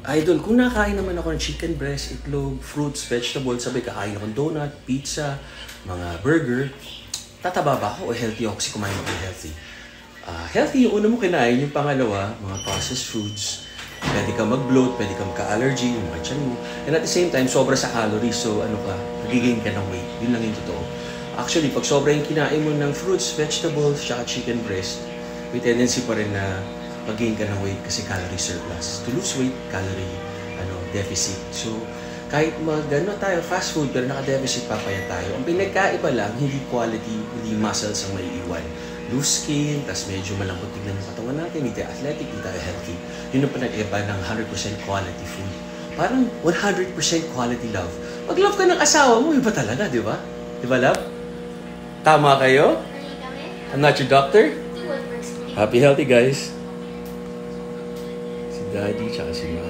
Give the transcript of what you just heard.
Idol, kung nakain naman ako ng chicken breast, itlog, fruits, vegetables, sabay kakain ako ng donut, pizza, mga burger, tataba ba ako o healthy ako kasi kumain ako healthy? Healthy yung una mo kinain, yung pangalawa, mga processed foods. Pwede ka mag-bloat, pwede ka magka-allergy, yung mga tiyan mo. And at the same time, sobra sa calories, so nag-gain ka ng weight. Yun lang yung totoo. Actually, pag sobra yung kinain mo ng fruits, vegetables, tsaka chicken breast, may tendency pa rin na mag-gain ka ng weight kasi calorie surplus. To lose weight, calorie deficit. So, kahit tayo, fast food, pero naka-deficit papaya tayo. Ang pinagkaiba lang, hindi quality, hindi muscles ang may iwan. Loose skin, tas medyo malambot tignan yung katawan natin, hindi tayo athletic, hindi tayo healthy. Yun ang pinag-iba ng 100% quality food. Parang 100% quality love. Pag love ka ng asawa mo, iba talaga, di ba? Di ba, love? Tama kayo? I'm not your doctor. Happy, healthy, guys. Si Daddy, tsaka si Mama.